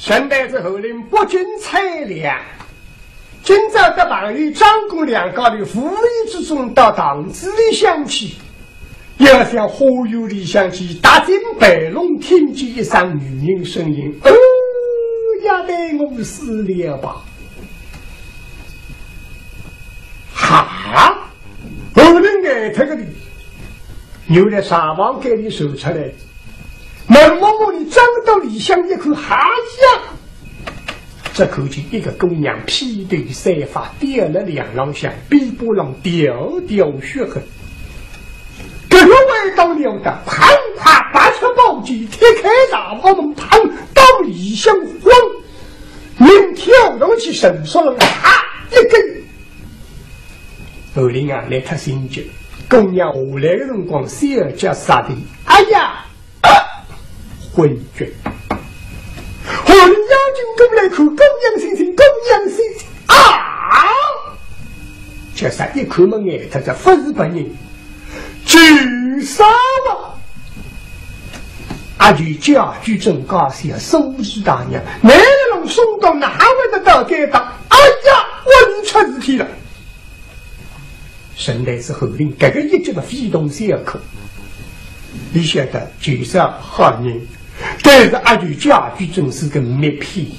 现代之后令不仅采粮，今朝的朋友张公两个的无意之中到堂子里想起，要向花园里想起，大进北龙听见一声女人声音：“哦，要得我死了吧！”哈，后人给他个的，有了沙王给你手出来。门默默地张到里向一口哈呀，这口气一个姑娘披头散发，掉了两浪香，鼻波浪吊吊血痕。这个味道了的，盘夸拔出宝剑，踢开大王门，趟到里向慌，人跳上去伸手了，哈一根。后林啊，来他心急，姑娘下来的辰光，小脚杀的，哎呀！昏厥，后人押进宫来看，公羊星星，公羊星星啊！这是一口门眼，他这不是本人，举杀吧！阿举家具正高兴，收拾大娘，男人送到哪位的到该当？哎呀，我出事体了！神来是后令，这个一直的飞动小口，你晓得举杀好人。但是阿举家具真是个没屁，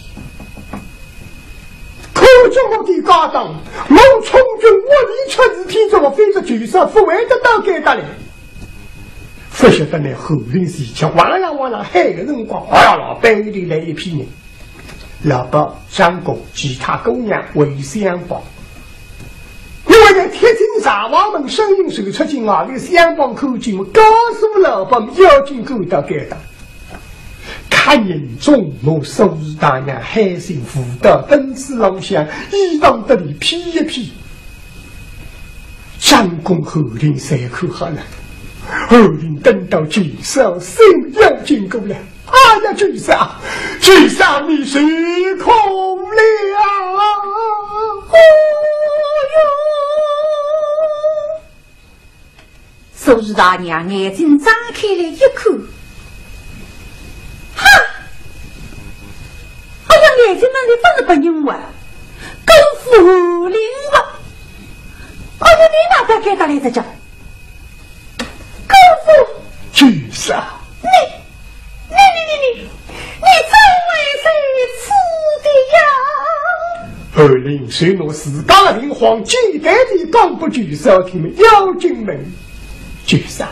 可中我的高档，我从军我里出事体，怎么非着举杀不为得到给他嘞？不晓得那后人是吃哇啦哇啦海个辰光，哎呀，老板里来一批人，老伯、张公、其他姑娘为相帮。因为在铁金沙王们声音手出进啊，这个相帮口径，告诉老伯要紧够到给他。看人中我收拾大娘海心辅导灯子老乡衣裳得里披一披，张公后令三口好了，后令等到举手心要紧够了，哎呀举手你是空了，哦哟！收拾大娘眼睛张开了一口。眼睛那里不是不认我，跟福临我。哎呀，你哪个给他来着讲？跟福举手，你怎为谁吃的呀？后令随我自家的灵皇简单的刚不举手，听们妖精们举手。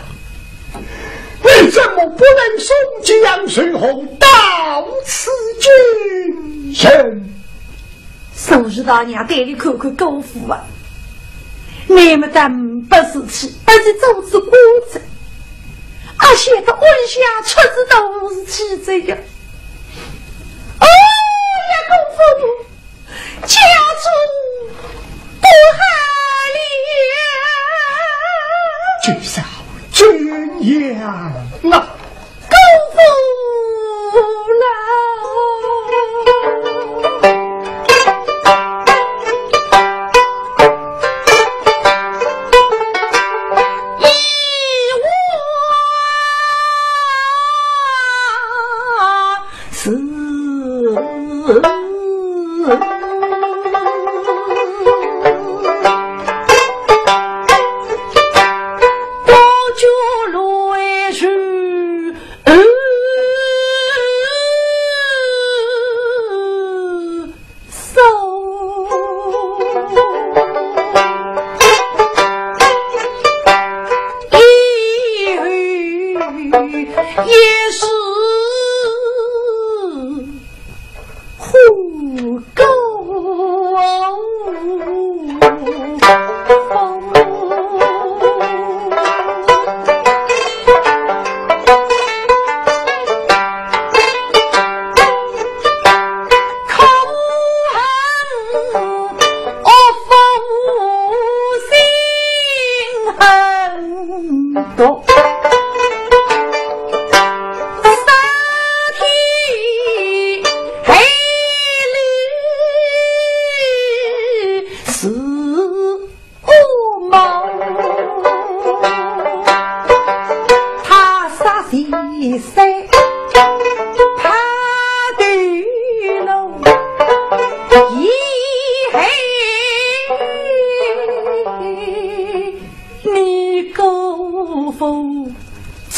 你怎么不能送江水红到此君臣？收拾大娘给你口口功夫啊！你们但不是吃，而是走之过程。而且他问下出子都是吃这样。哦呀，功夫家中不好了。举手。君阳啊，功夫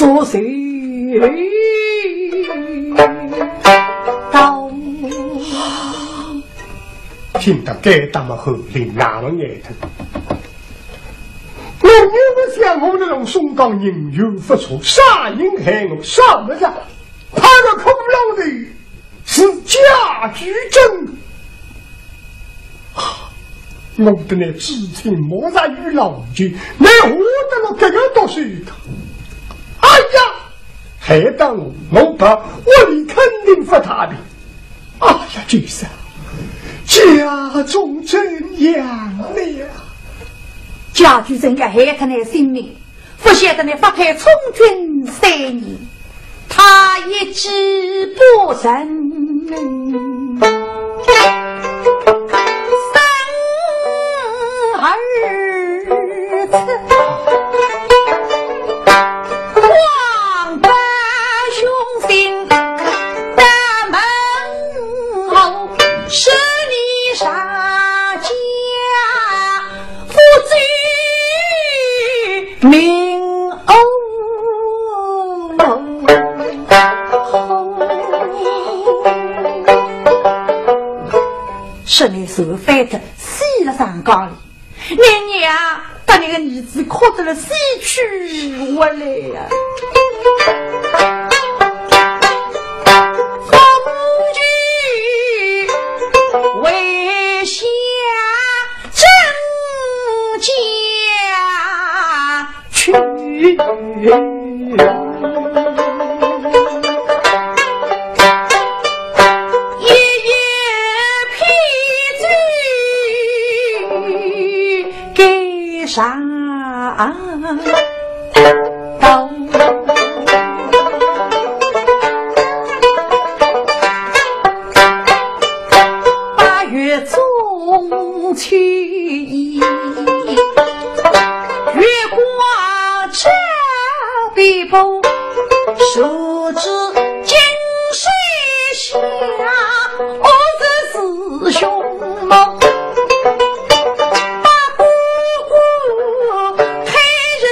说谁到？听到该当么后，令那么眼疼。我女儿想我那种松冈人有不错，杀人害我，杀不杀，怕个空浪的是家居正。我的那知听莫在于老君，那我的了这个都是一个。哎呀，害得我怕我里肯定不他的。哎呀，这是家中怎样了？家居正该害他那性命，不晓得那发配充军3年，他一直不成。王八雄心大门后，是你杀家父子命欧。是你所犯的死了上岗里，年年啊把那个女子哭得了死去活来呀！红军为下正家去，上到8月中秋，月光照壁布，手指金水下，我是师兄梦。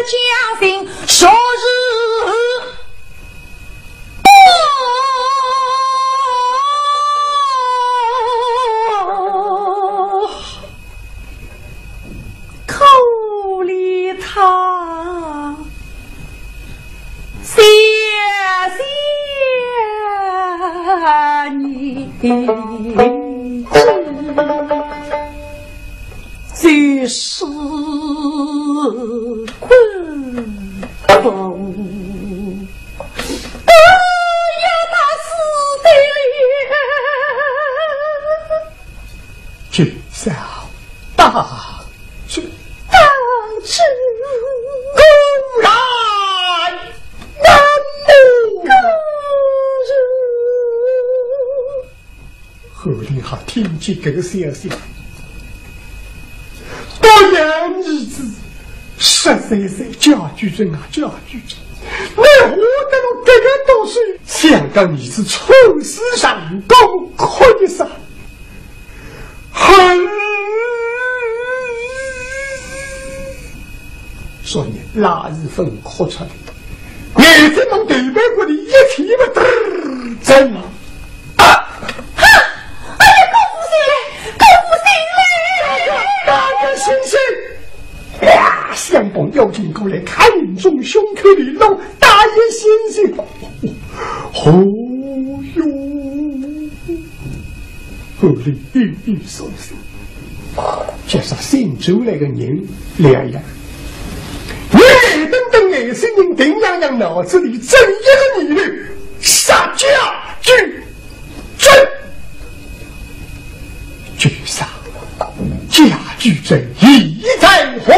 家庭说日口里他谢谢你就是困风，呀，那死的脸，至少大是当知公然难不何里好听见这个消息？多养儿子13岁家居正啊，家居正，你活得了这个都是想到你是出世上高可以上，所以那日份哭出来，眼睛能对白过的一起不得真了。星星呀，相逢邀请过来，看中胸口的肉，大爷星星，哦哟，后来郁郁松松，介绍新州那个人两样，眼瞪瞪眼神人，定洋洋脑子里真一个女人，杀家居正，居上。家居正义在红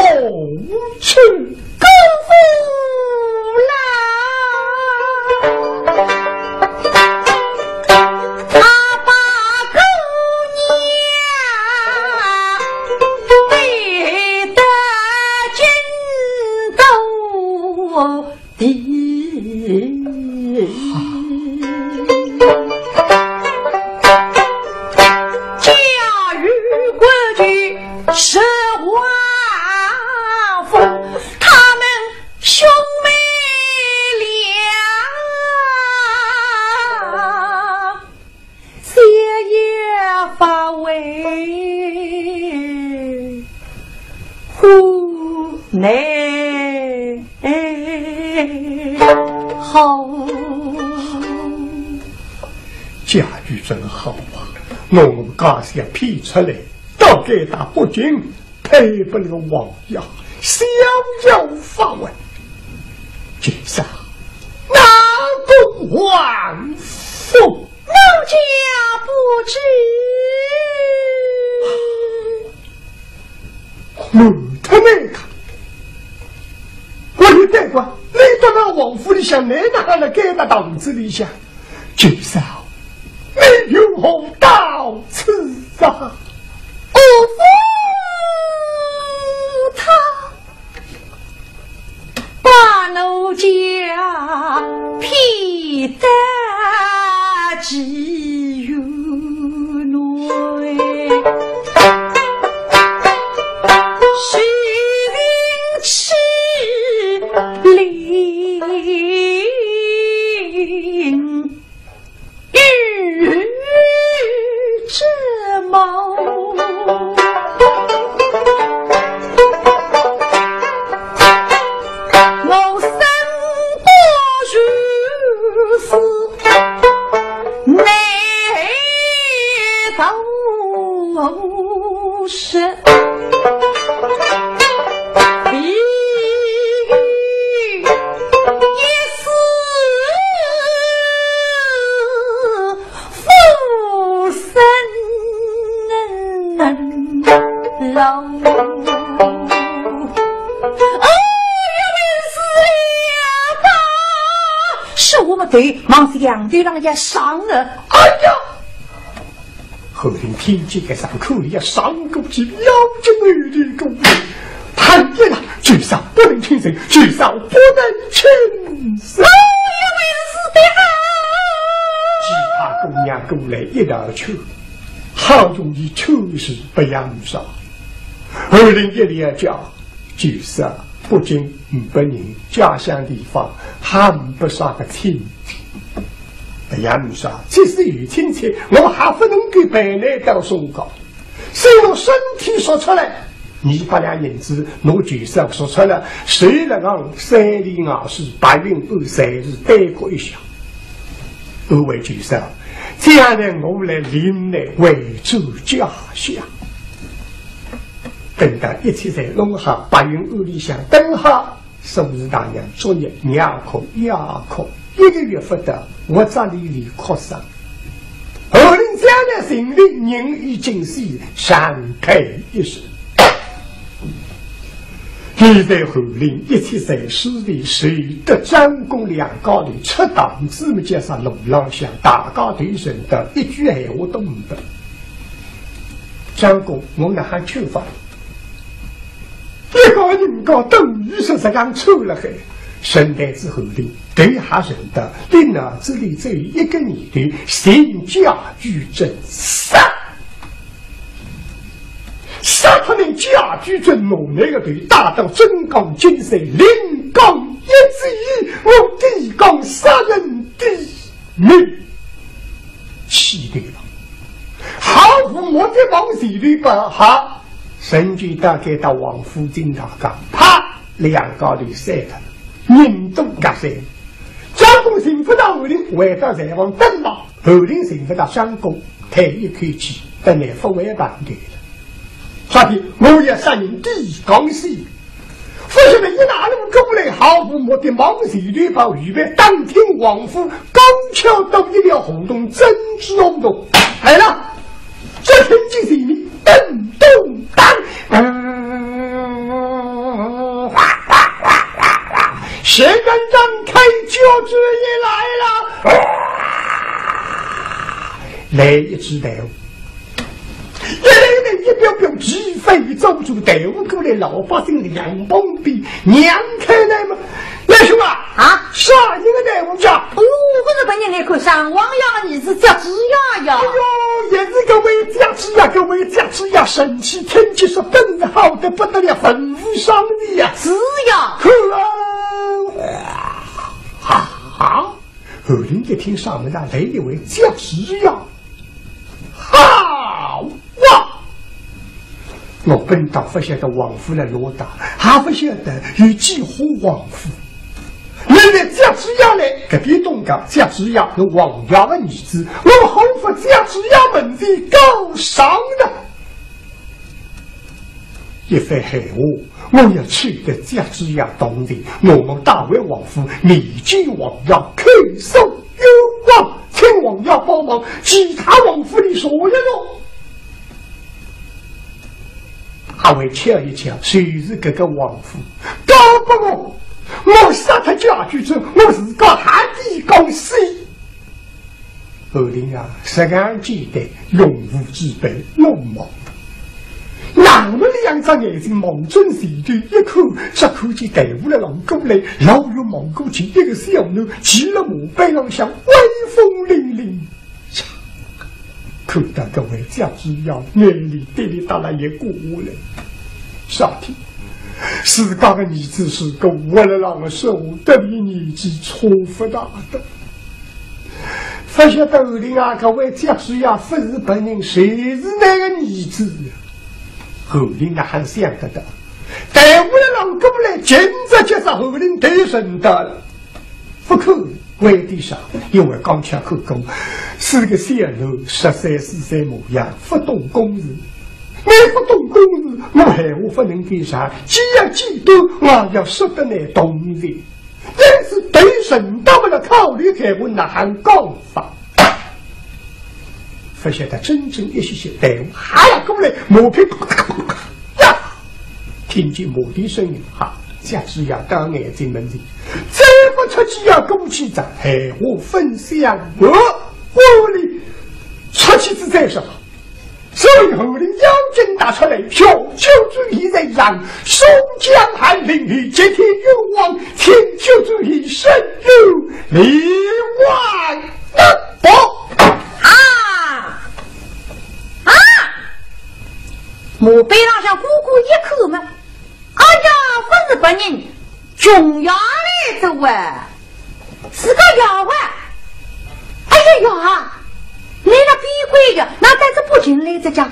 尘，功夫啦，他把姑娘背得筋斗地。是王府，他们兄妹好，家具真好啊！我们家下批出来，倒给他不仅赔不了王爷，逍遥法外。君上，拿公还父，奴家不知。他那个，我的代官，你到那王府里向，你哪来给他档子里向？君上，你有何到此啊？我夫他把奴家披在几月内。虚灵痴灵日之谋，我生过如此，难道是？对，忙是杨队让人家伤了。哎呀！后天听见个伤口里要伤过去，妖精女的公，判决了，至少不能轻生，至少不能轻生。也为是的其他姑娘过来一道去，好容易出事不扬少。后天一连讲，至少不仅不人家乡地方，还不啥个亲戚。不扬少，即使有亲戚，我还不能给本来到送告。谁用身体说出来，你把两银子拿举手说出来，谁能让3里2市8月23日对过一下？各位举手，这样的我来领来维持家乡。等到一切在弄好8月2里向等好，收拾大娘作业2课1课，1个月不得，我这里扩上。后令家的心里人已经是闪开一时。现在后令一切在市里谁的张公2高里出档子么加上路浪向大家对人的一句闲话都唔得。张公我那还去法一个人家等于是这样出了海，圣诞之后令对下人的你脑子里只有一个女的新家具镇杀他们家具镇弄那个队大到真港金水临港一之一，我地港杀人的命气对了好父母的往死里吧哈神剧大概到王府金大岗，啪2高里塞他，人都夹塞。张公幸福到后令，回到在王登马，后令幸福到张公，抬一口气，但也不为办对了。所以我也杀人地港西，不是的一拿路过来，好父母的忙死里把预备当天王府刚巧到一条活动，真是轰动来了，这天就是你动动当。谁敢张开就职也来了，来一支队伍，一来的一表表击飞走出队伍过来，老百姓两帮比娘开来嘛。来兄啊，啥一个队伍叫？我是本年来看上王爷的儿子叫子牙呀。哎呦，也是个为家子呀，个为家子呀，神气天气是本子好的不得了，吩咐上帝呀，子呀。好，后令一听上门的来一位家子呀，好哇！我本倒不晓得王府来落大，还不晓得有几户王府。原来家子呀来，隔壁东家贾子雅和王家的儿子，我后父贾子雅门的高尚的。一番黑话，我要取得贾子雅同意，我们大魏王府密集王家口手有望，请王家帮忙其他王府的所有人。阿伟瞧一瞧，谁是这个王府？搞不我杀他家具之后，我自个还地公司。后灵啊，实干记得用武之辈龙毛。那么两张眼睛蒙准细对一口，这口气带无了狼狗来，老有蒙古气一个小妞骑了马背上像威风凛凛。看到各位家子要眼里滴滴答答也过来，少听。自家的儿子是个为了让我受得比年纪错不大的。不晓得后灵啊，各位家子要不是本人，谁是那个儿子？后灵啊，还想得到，但为了让过来，简直就是后灵得胜的了。不可跪地上，因为刚强口供，是个小奴，13、14岁模样，不懂公事。我不懂公事，我还无法能干啥？既要几多，我要说得来懂的。因此对神到不了考虑开问那还讲法。不晓得真正一些队伍还要过来磨皮呀！听见磨的声音，哈，家只要到眼睛门里，再不出去要攻击着，还我分享我里出去之在上。所以后的妖精打出来，小九主义在让松江寒淋雨，接天有望，天九主义深入里外的宝墓碑上像姑姑一口嘛，哎呀，不是本人，穷牙来走啊，是个牙啊！哎呀呀，来了逼鬼的，哪带着不进来着讲？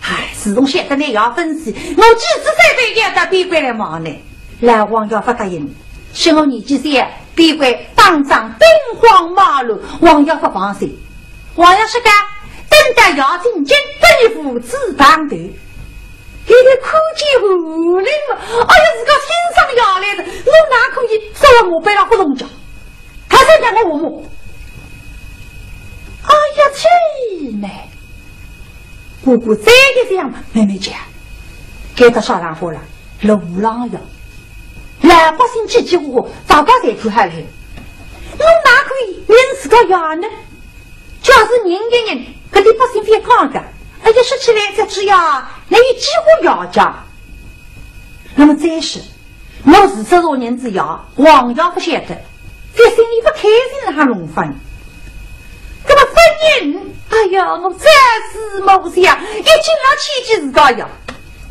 哎，自从现在那牙分析，我几次才对也到逼鬼来忙呢。来王要发答应，是我年纪小，逼鬼当场兵荒马乱，王要发防水，王要是干。等到姚金金对付自当头，一个科技无灵了，哎呀，自个天上下来的，我哪可以收了我背了不弄脚？他才讲我母，哎呀，气呢！姑姑这个这样，妹妹讲，给他小浪花了，路浪呀，老百姓叽叽呼呼，早高才出下来，我哪可以连自个牙呢？假是人跟人，可对百姓非讲的，而且说起来这只要难以几乎要讲。那么再是，我是这种人之要，王要不晓得，这心里不开心还弄翻。那么分人，哎呀，我暂时没想，一进了气急自个要，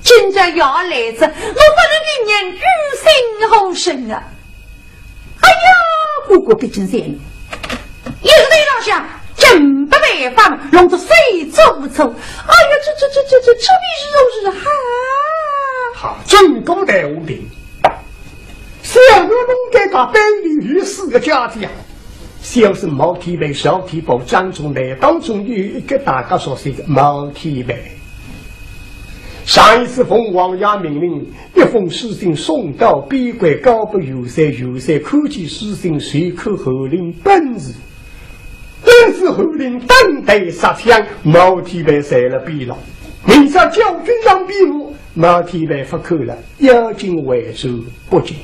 今朝要来着，我不能给人于心后生啊！哎呀，姑姑毕竟先，一个对上想。真不办法，弄得水臭臭。哎呀，这必须都是好，进攻队伍里，小个龙给他背女4个家庭，小是毛体背、小体包、张中来，当中有一个大家说是一个毛体背。上一次奉王爷命令，一封书信送到边关高不有山，有山看见书信，随口后令本事。但是后令等待杀枪，毛体被塞了闭了。明朝教军上闭幕，毛体被发口了，妖精为首不进。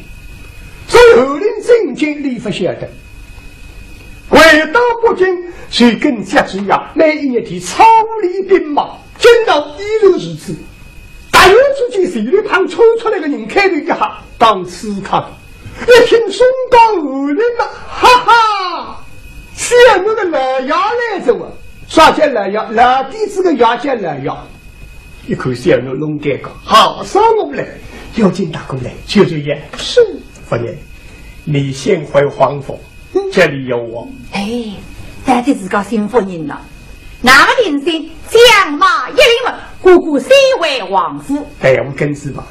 所以后令真经理不晓得，回到北京，谁跟家之样，每一年的操练兵马，见到一如如此。但有自己手里旁抽出来的人开了一下，当此刻一听松高后令了，哈哈！是那个老牙来着我，啥叫老牙？老弟子个牙叫老牙。一口小牛弄这个，好上我来，妖精打过来，就这样。是夫人，你先回皇府，这里有我。哎，到底是个新夫人了。哪个领先将马一领问，姑姑谁为王夫？哎，我跟是吧。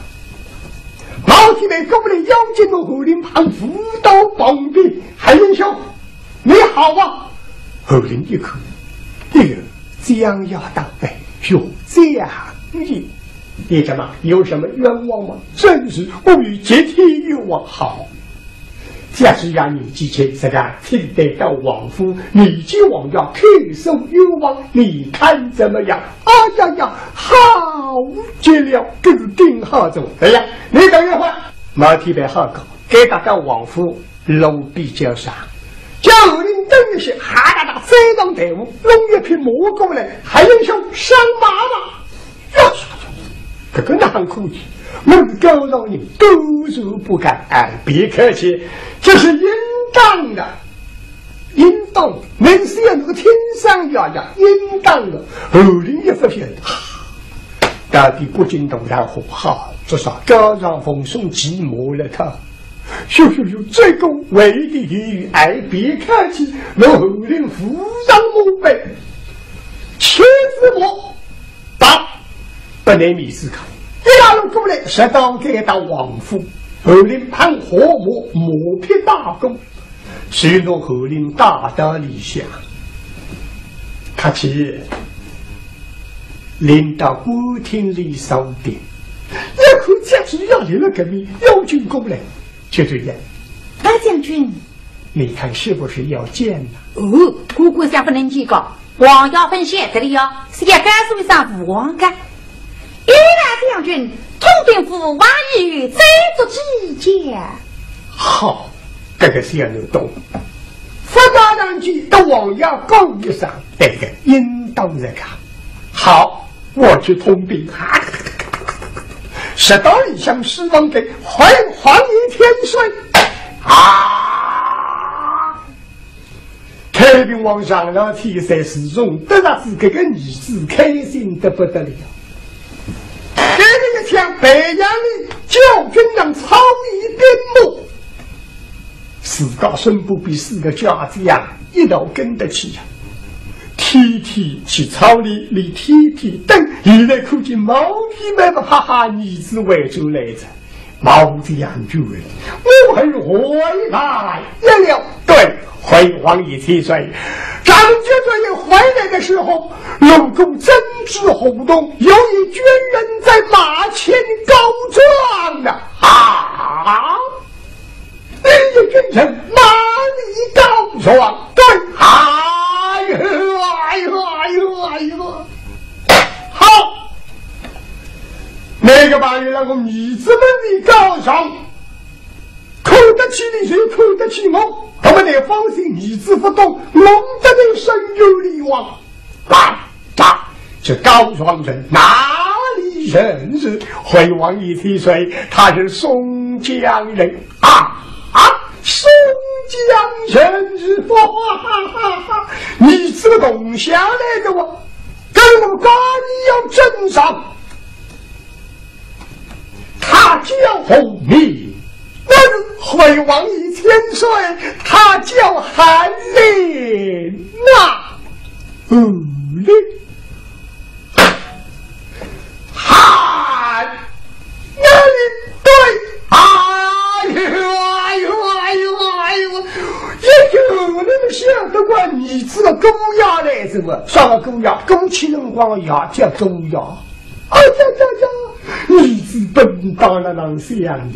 毛体内过来妖精的侯林旁扶刀帮兵，海英兄，你好啊！侯林一口，将要当北哟，这样你怎么有什么冤枉吗？真是不与结天冤枉好。假使让你之前这个听得到王夫，你今往要退收冤枉，你看怎么样？哎呀呀，好极了，这个定好中。哎呀，你等一会儿，毛提白好搞，给大家王夫龙比较上。叫领等一些，哈哒哒追上队伍，弄一匹马过来，还有兄上马嘛！呀，这个难可以，我高让你都是不敢。哎，别客气，这是应当的，应当。那是要那个天上呀，应当的。后领一发现，到底不惊动然后好，至少高让奉送寂寞了他。咻，这个为的语爱别客气，老后领扶上墓碑，切子我把不能迷思考，一大路过来，十刀给到王府，后领判活磨劈大功，许诺后领大道理想，客气领到官厅里扫点，一口气只要有了革命，妖精过来。就这样，大将军，你看是不是要见呢？哦，姑姑下不能见告，王耀分写这里哟，是要甘肃上武王干。一来将军，通禀府王日月再做指见。好，这个是要能懂。副大将军到王耀告一声，这个应当这个。好，我去通禀。十道里向失望给还一天岁啊！太平王上让天山始终得到自己个女子开心得不得了。这个一枪北洋里教军让操一边目，四个孙不比四个家子呀，一道跟得起呀。天天去草里天天等，现在看见毛皮们不哈哈女子围住来着，毛子养主人，我很回来也了。对，回王爷提水，张觉这一回来的时候，路过争执活动，有一军人在马前告状呢。啊！那一军人马里告状，对，好，那个把那个女子们的高尚，扣得起你谁扣得起我？我们得放心，女子不动，弄得你身有力王。这高双人哪里认识？回王一提水，他是松江人松江人是不？你这个东乡来的我，跟我们高你要镇上。他叫红米，那是回王一千岁，他叫韩令韩那里对那个想得过你这个狗牙来着嘛？啥个狗牙？狗气人光牙叫狗牙。你是笨蛋了，能想的，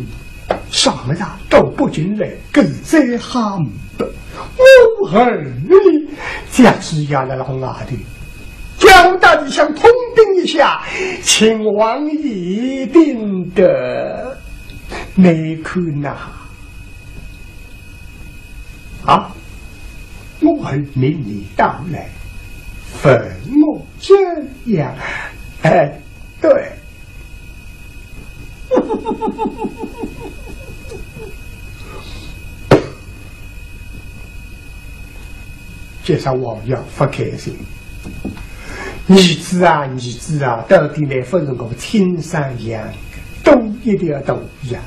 什么呀都不进来，跟这ham的，我恨你，这只要来老哪的，交代你想通禀一下，请王一定的没可能啊！我很命你到来，分我这样，对。介绍我要不开心，儿子啊，到底来不是我亲生养的，都一定要都养。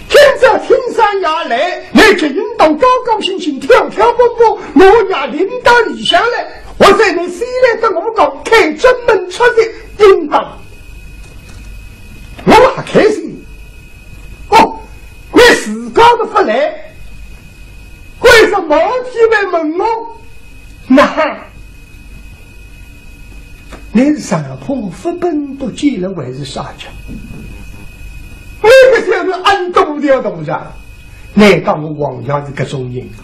现在天山下来，你就应当高高兴兴、跳跳蹦蹦，我呀领导理想来，我在你西来跟我讲，开正门出的应当。我还开心。哦，你自家的不来，为什么天来问我？那你上坡不奔不见了，还是啥家？那个小子俺懂的懂着，难道我王家是个种人啊？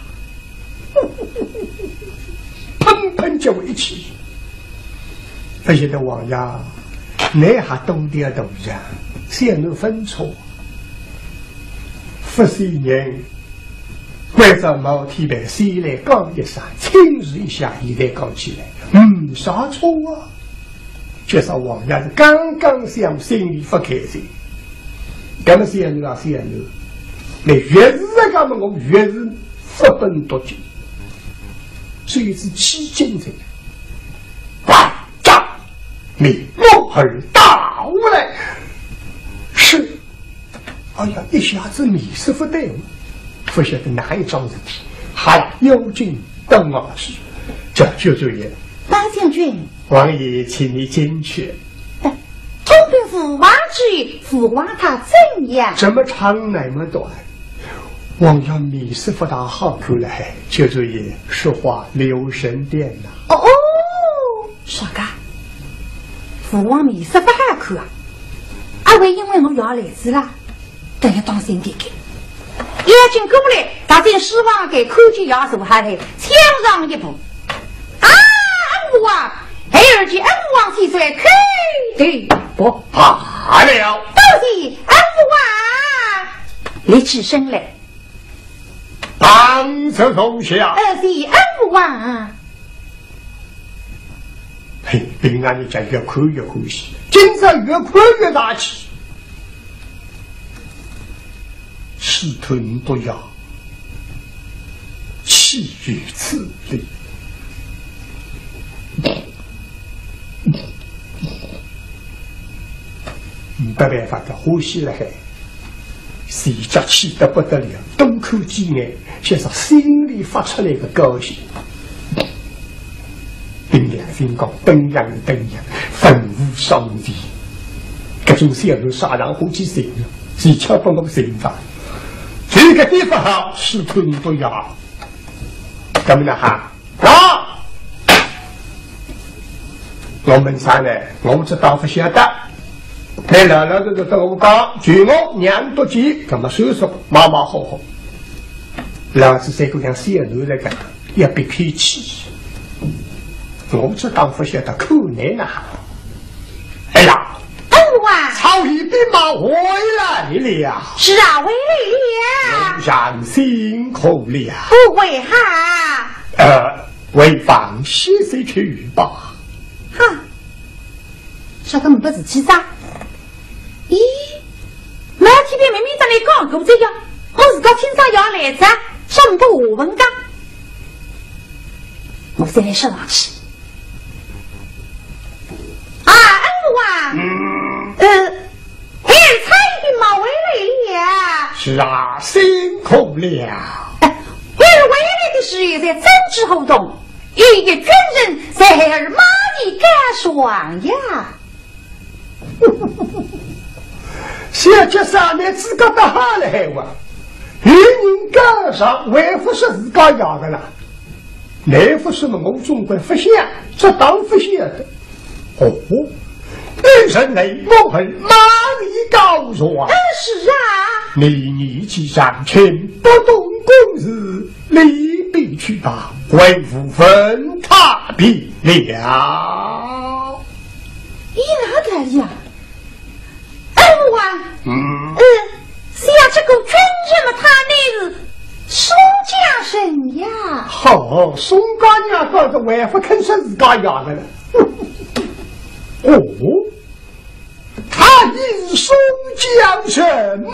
喷喷就一起，不晓得王家，你还懂得懂着，先能分错。不是人，为什么天白谁来讲一声，亲自一下也得讲起来，啥错啊？缺少王家是刚刚想心里不开心，那么显露啊显露，你越是干么我越是不奔多久，所以是起精神，万丈你梦儿打过来，是，哎呀，一下子迷失不对，不晓得哪一桩事体，好了，有劲等我去，这就这样。大将军，王爷，请你进去。通禀父王之意，父王他怎样？怎么长那么短？王家迷失不大好看来，就这也说话留神点呐。哦，啥个？父王迷失不好看啊？阿伟因为我要来子了，等要当心点看。眼睛过来，他正希望给看见要手下来，抢上一步。父王，孩儿见恩父王起岁，开对不怕了。多谢恩父王，你起身来，当着同下。谢恩父王。嘿，平安的家越看越欢喜，今朝越看越大气。吃吞不要，气于此地。没办法的，呼吸了还，谁家气得不得了，东口鸡眼，像是心里发出来的高兴。冰凉心高，灯样灯样，分无双地，这种小人杀人火气神了，谁巧不我神法？这个地方好，是吞不要，怎么了哈？啊！我们上来，我们这当不晓得。你老老实实跟我讲，据我娘多急，怎么收拾马马虎虎。老子这个像小人来讲，也别客气。我这当不晓得可难呐。哎呀，曹一兵马回来了。是啊，回来了。龙山辛苦了。不会哈。为防西水去吧。哈，这个不是气啥？咦，那天边明明在那讲过这个，我自个听上要来着，什么不文讲？我现在上去。啊，恩父啊，还有差一点马回来了。是啊，辛苦了。为了回来的事业在争执活动，有一个军人在儿马里干爽呀。小姐上面自个的好了还话，有人干上为不是自个要的了，那不是我中国不想，这当不晓得。哦，女人内我很马里高爽。是啊，你年纪尚轻，不懂公事，离必去吧，为夫分他必了。咦，哪个呀？恩父啊，是呀，这个军人嘛，他那是宋家生呀。好，宋家娘倒是为不肯说自家养的了。哦，他也是宋江生么？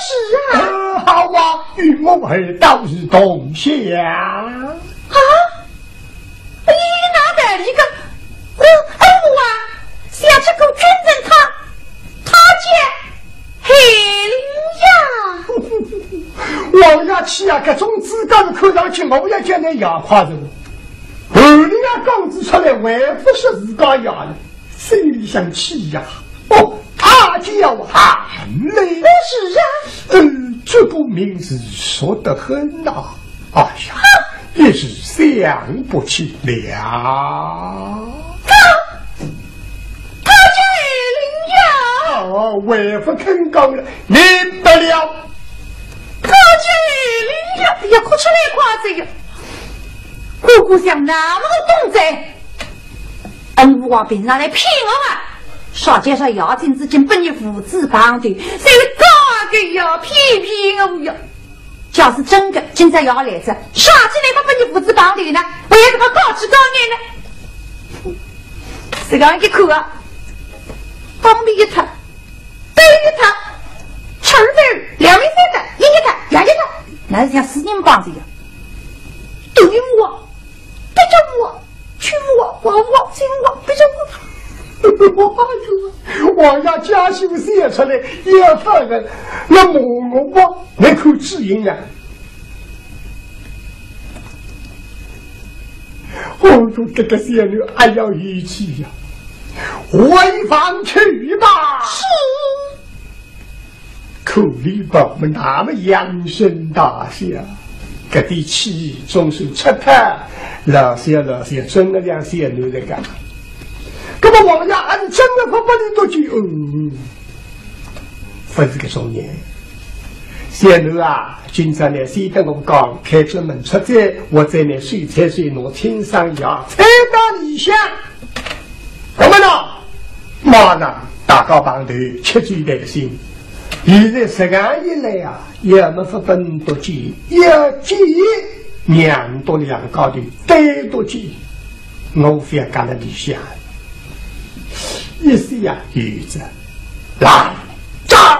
是啊。好啊，与我儿倒是同乡。啊？咦，哪个一个？恩父啊，像这个军人他叫黑灵呀。王家气啊，各种自家的看上去，我也叫你养夸着我。后里啊，刚子出来，还不是自家养的，心里想气呀。哦，他叫韩磊。是啊，这个名字说得很呐，哎呀，也是想不起了。他这领哦，为父肯讲了，免不了。他这领呀，哎呀，哭出来夸这个，姑姑想那么多动贼，我往边上来骗我啊！少介绍姚金之间本你父子帮的，谁高个呀？骗我呀！假是真的，今朝要来着，啥子来个本你父子帮的呢？为什么高知高念呢？这个一口啊，帮你一趟，背一趟，吃儿背两位三的，一趟，两一趟，那是像死人帮子呀！对我，背着我，娶我，我，亲我，背着我。我要家修写出来也犯人，那我吧，那口指引呀！我说这个仙女还要义气呀，回房去吧。是。口里宝们那么养生大侠，这地气总是吃他老些，真的让仙女在干。那么我们家儿子真的不能多去分这个少年仙女啊，今朝呢谁跟我讲开出门出街，我在那水菜水弄天上牙踩到理想我们呢马上打高棒头吃住耐心现在时间一来啊也没法分多几要几两多两高的得多几我非要干了理想意思呀，女子来战，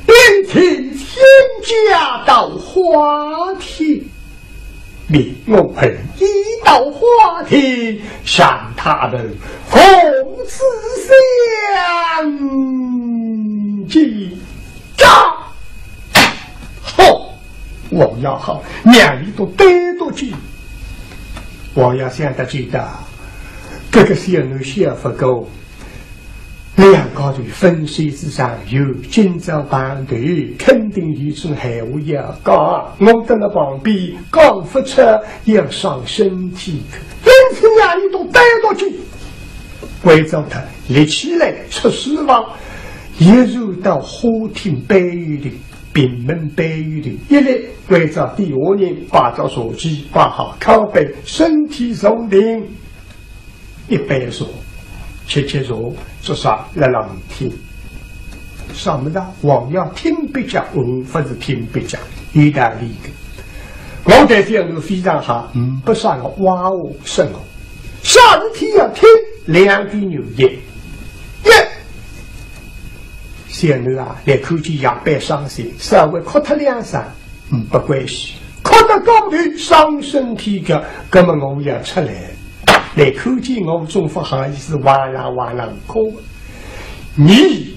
便听天家到花厅，命我儿一到花厅，向他们奉旨相击战。好，我要好，两里都得多紧，我要想得记得。这个仙女写不够，两个人分析之上有今朝帮队，肯定有种闲话要讲。我在那旁边讲不出，要伤身体，因此哪里都带到去。为着他立起来出失望，一入到花厅北隅的闭门北隅的，一来为着第二年把着手机挂好靠背，身体松定。一杯说，切说，至少来让你听。什么呢？我要听别讲，不是听别讲，意大利的。我在这路非常好，不算个挖我生我。啥事体要听两滴牛液，仙女啊，连口气哑白伤心，稍微哭他两声，不关系。哭得高头伤身体的，根本我要出来。来口见我总不好意思哇啦哭你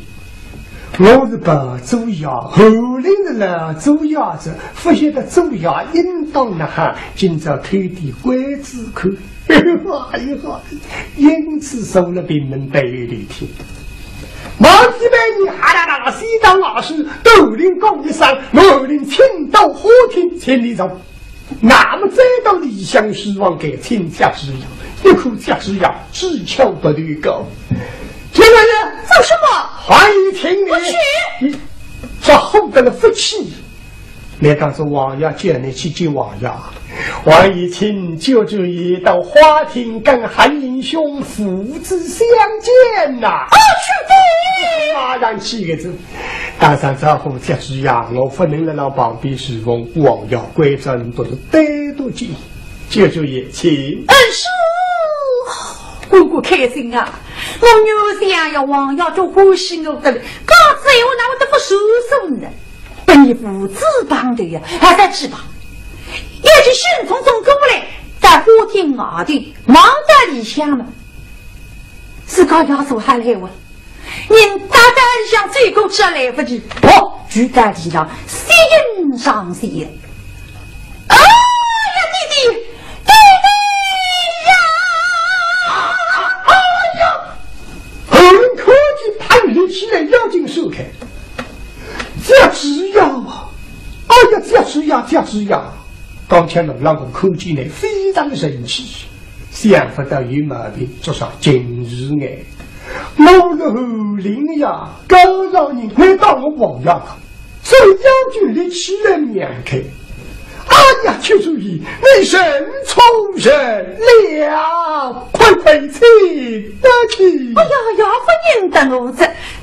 我是不主要后来的了主要子发现的主要应当呢哈今朝推的鬼子口因此受了病人被里听毛几百年哈啦啦西当老师都令讲一声我令听到火听千里走那么再到理想希望给天下之友一口假之药只求不离高听人做什么欢迎听你不去这后的福气来当作王爷叫你去见王爷王爷请就注意到花厅跟韩英兄父子相见呐去的马上7个字打上招呼假之药我不能让旁边侍奉王爷归正都是得多紧就注意请姑姑开心啊！我女想要王要做欢喜我的了，刚才我拿我的不收手呢，被你父子帮的呀，还在吃吧？也是顺从过来，在花厅外的忙在里向嘛，是高要素还来问，您大胆想这口吃来不及，我举在地上心上心。哎呀，弟弟！家之呀，刚才能让我口气呢非常神奇，想不到有毛病，做上今日哎，我的后领呀，高让人来当我王爷的，这将军力气来面开。哎呀，邱主席，你神从人了，快请得起。哎呀，要不认得我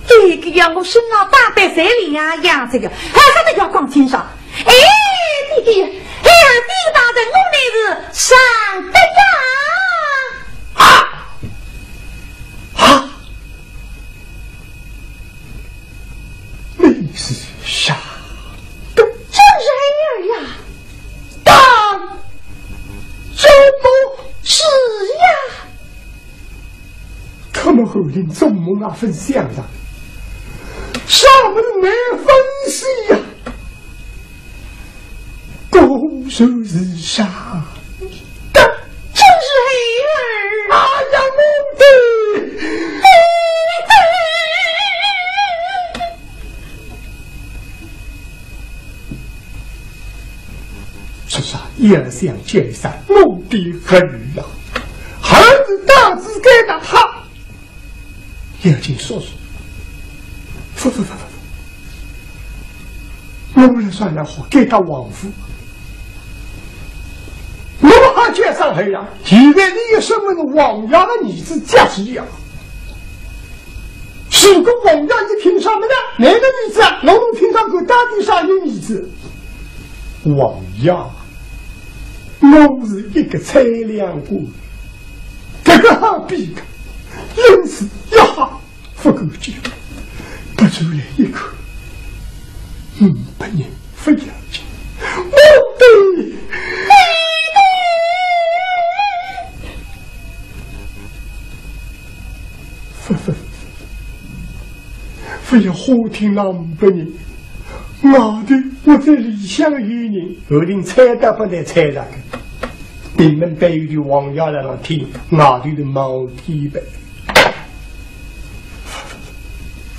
这个呀，我身上大白三里呀，样这个还是得要光清爽。哎，弟弟，哎呀，弟大人，我那是上的呀。啊！你是傻的，真是孩儿呀！怎么是呀？他们后领做梦啊，分享的，上门没分析呀，高手是啥的，真是孩儿！哎呀，我的！是啥？也想见山，目的很了，孩子大字给了他，眼睛说说，我来算了好，给他王府。我还见上海呀，现在你也身为王爷的儿子家之呀。是个王爷一听上面的哪个女子啊？农听上过大地上有女子，王爷。我是一个裁量官，这个好比个，因此一下不够久，不出来一口500人不要紧，我的非要花听那500人，我在理想有人，后令猜得不能猜了。你们对于的王爷来了听，外头的毛天呗，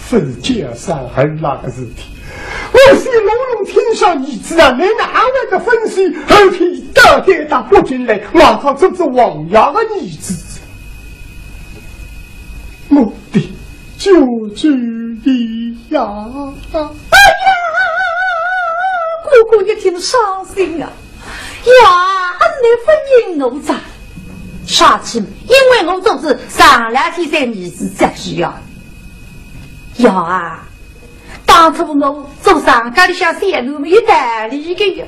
世界上还那个事体。我是龙天上一子啊，你哪来的分析？后天大跌打不进来，我靠，这是王爷的儿子，我的救主的呀！哎呀，姑姑一听伤心啊！呀，俺那不认我咋？傻气，因为我总是上2天在儿子家需要。呀啊，当初我做上家里向线路没有道理的呀。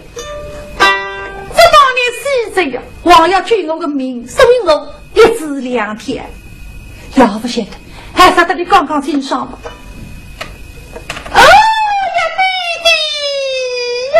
这当年死着呀，王要取我的命，所以我1至2天。要不晓得，还啥得你刚刚欣赏吧？哎呀，妹妹呀！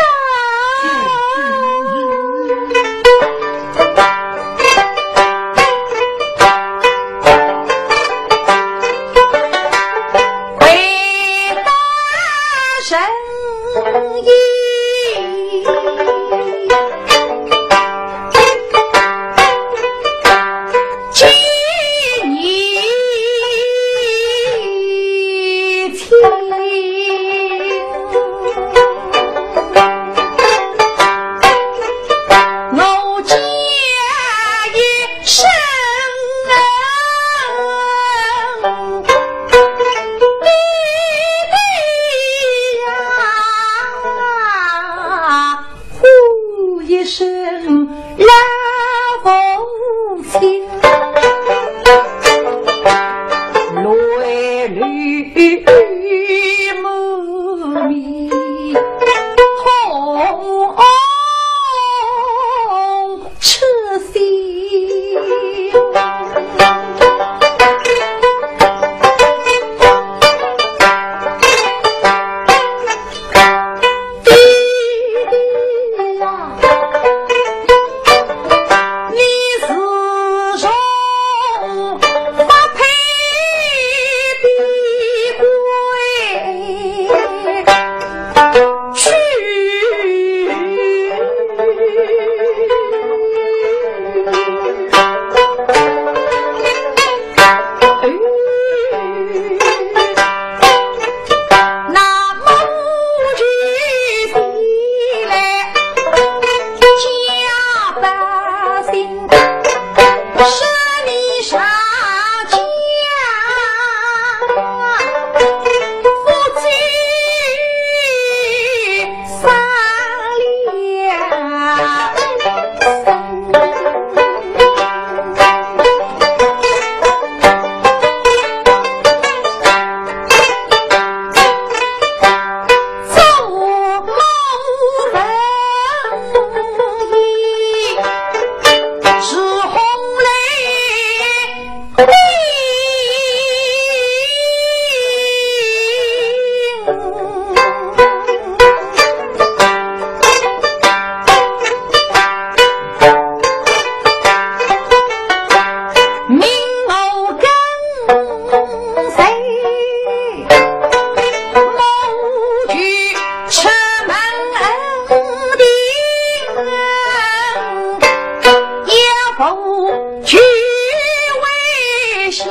举为相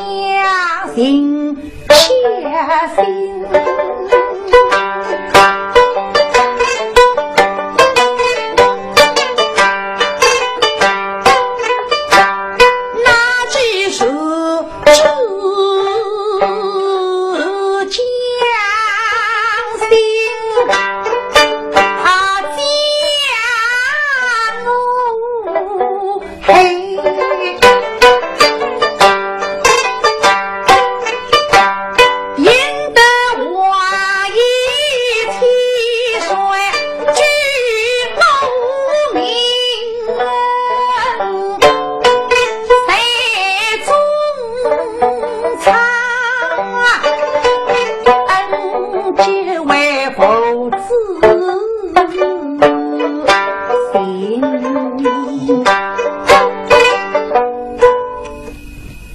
信且信。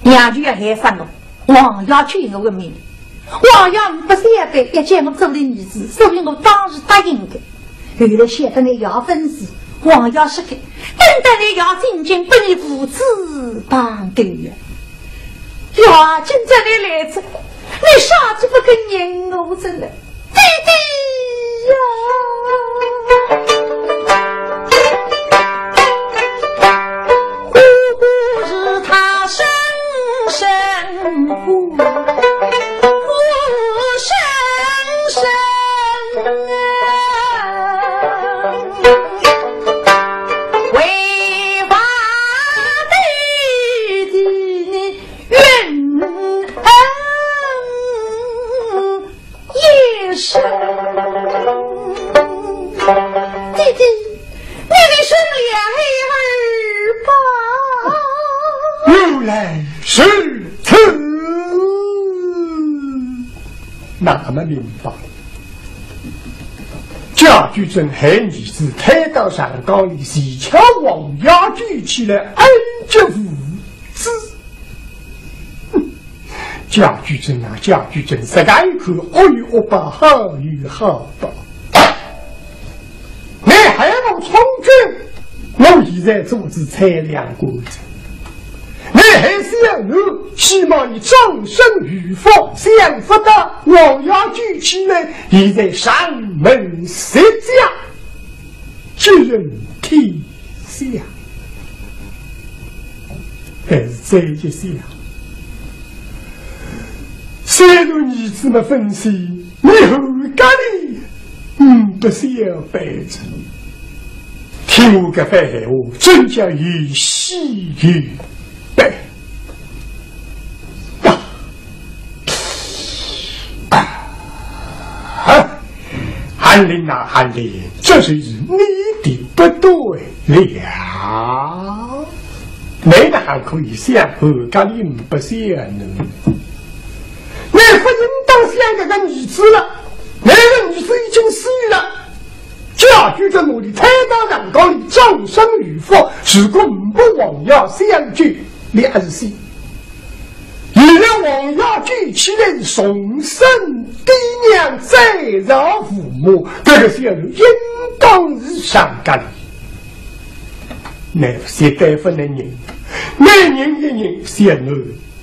两句也还犯了，王爷去我的命，王爷不是也被一见我做的女子，所以我当时答应的。后来写的那要分析，王爷是个等待你要进京被你父子帮对呀。呀，今在你来着，你啥子不跟人我真的，弟弟呀！那么明白，贾居正害女子推到山岗里，洗枪王牙举起来，恩着无知。贾居正啊，贾居正，实在一口恶语恶报，好语好报。你还要从军，我现在组织裁量过程。你还是要我希望你掌声与否，想不到王牙举起来，已在上门设家，知人体下，还是这一些虽如儿子们分析，你后家里不是要背着听我个番闲话，真叫有喜悦背韩林啊，韩林，这是你的不对了。你哪可以想后家里不想呢？你不应当想这个女子了，那个女子已经死了。家居在我的太大ran高里掌声与否，如果不王要相聚联系，一让王要举起来送生爹娘再饶父母，这个小人应当是上干。那些带分的人，每人一人想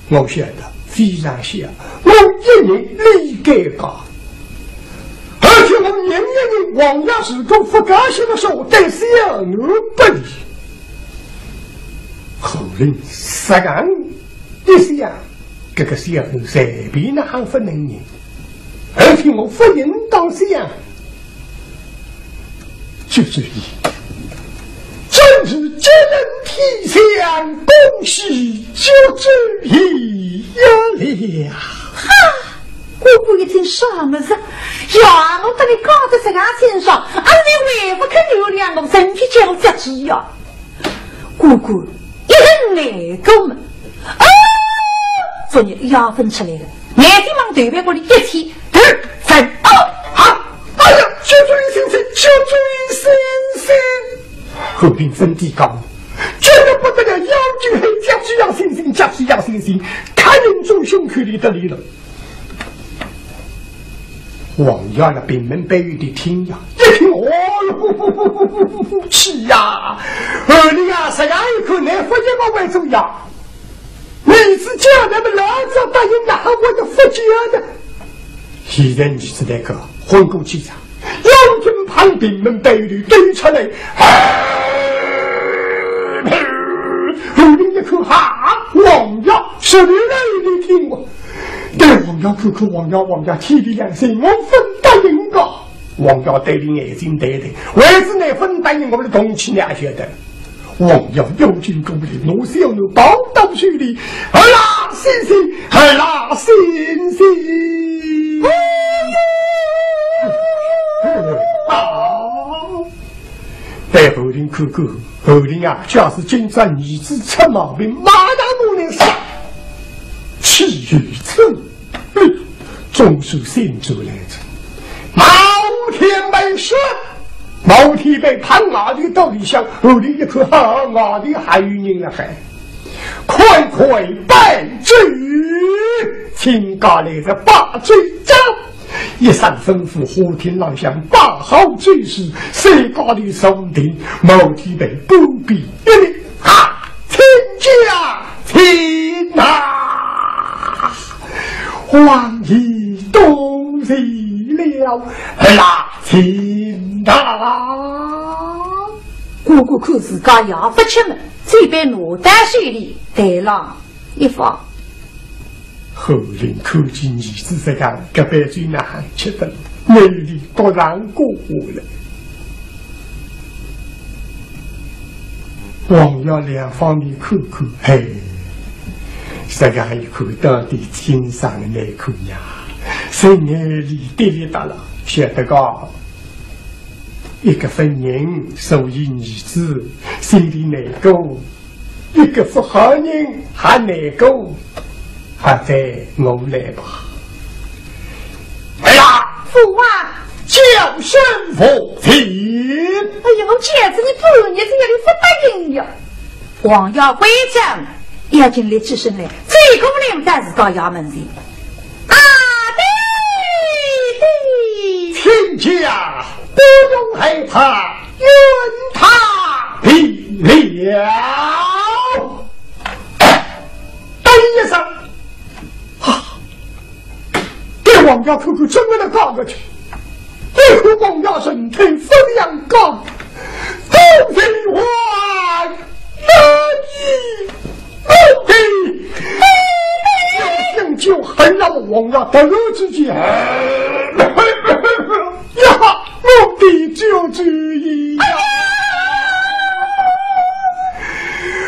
我晓得非常想，我一人理解他。而且我年年的王家是个不高兴的时候，对小女不理。后人实干一想，这个小女随便那行不能人，而且我不应当想，就是你，真是接人体相，恭喜就知一了。哈！姑姑一听啥么子呀？我跟你搞在这个身上，而你为不肯流量，我身体叫着急呀！姑姑一人来够嘛？啊！昨日要分出来了，每天忙对面过来一天2、3哎呀！小注意先生，小注意先生！后兵分地高，绝对不得了！要救黑家只要先生，家只要先生，看人中胸口里的里了。王爷那闭门背语的听呀，一听哦哟，气呀！你呀，实在一口难不见我为重要。你是叫他们老早答应拿我的福家的。现在你是那个混过机场，要军旁兵们队里对出来，后面一口哈，王爷是你来你听我。对王爷口口王爷体力良心，我分答应个。王爷对你眼睛对的，为是你分答应我们的同亲俩学的。王爷有军功力，我是要能宝刀水里，好啦，星星，好啦，星星。在后林看看，后林啊，假使今朝儿子出毛病，马上我来杀。气宇称，中书信主来着。毛天没事，毛天被判我的道理想，后林一看好，我的还有人了还。快快拜罪，请家来的把罪章。一声吩咐，花厅郎相把好罪事，谁家的兄弟毛天被不必一力啊，请假请啊！皇帝动气了，啦，请啊！姑姑看自家要不出门，这边牡丹水里带了一方。后人看见儿子这个隔壁最难吃的，美丽果然过活了。王爷两方面看看，嘿，这个一口到底天上的那口呀，谁眼里滴滴答了，晓得个？一个分人受益儿子，心里难过；一个不好人还难过。还在我来吧！哎呀，父啊，叫声父亲！哎呀，我姐子你半夜在这里不答应呀！王爷归正，要进来起身来，这个不能但是到衙门里。啊，对，亲家不用害怕，愿他必了。等一声。王家口口真为了搞过去，这口王家身体分量高，都是我有心就很让王家得了自己呀，我必就之一呀。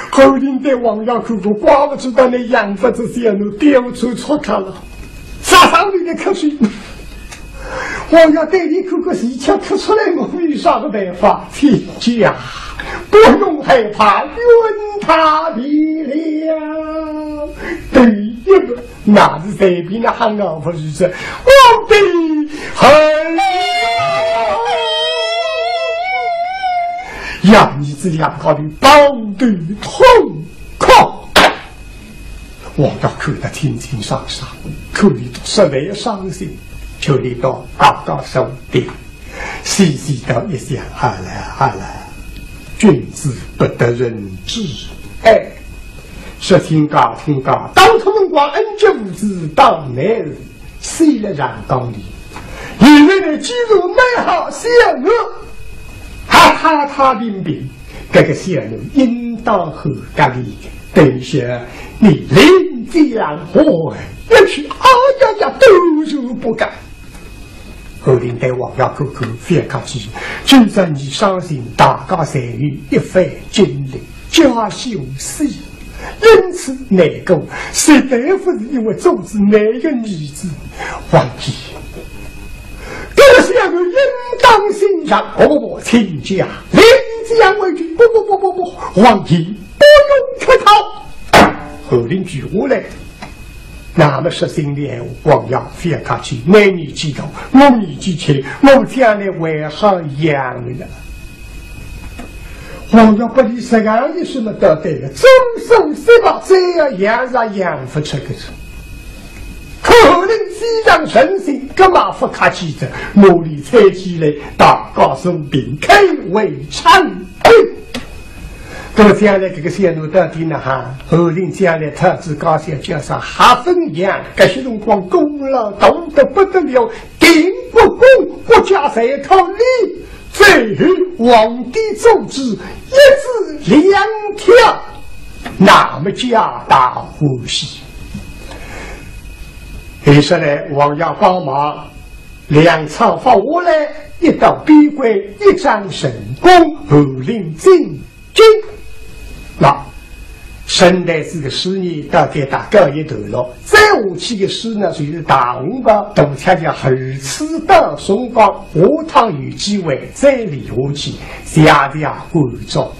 后林对王家口口怪不知道那养父子线路丢出错开了。沙上里的口水，我要对你口口一枪吐出来，我有啥个办法？天家不用害怕，愿他必了。对一个那是随便的喊我不是我的很呀，你这两个的包对痛快。我要看得清清爽爽，看得实在伤心，求你到高高手顶，细细道一声好了，君子不得人知。哎，说听讲，当初们光恩绝无知，当男人谁来让道理？因为你记住美好小我，他冰，这个小我应当和隔离的。等一下，你临江火，要去呀，都是不敢。后林对王家口口非客气，就算你相信大家参与一番经历，家修事业，因此难过，实在不是因为种子哪个女子忘记。这是要有应当欣赏，不，请假，临江为君，不，王爷。不用客套，后林举下来，那么说心里话，王爷非客气，男女记头，我年纪轻，我将来为好养了。王爷不理这样有什么道德的，终身是把这样养不出个出。可能非常神心，干嘛不客气着？努力采起来，大家手柄开为长。那么将来这个线路到底呢？哈，后令将来特指高校叫啥哈分样？这些辰光功劳大得不得了，定不公，国家才讨利。最后皇帝奏旨，一字两条，那么皆大欢喜。于是呢，王爷帮忙，粮草发下来，一道笔柜，一张神功，后令进军。那圣诞节的诗呢，大概大告一段落。再下去的诗呢，就是大红包，大家叫后次到松冈，下趟有机会再理下去，下点观众。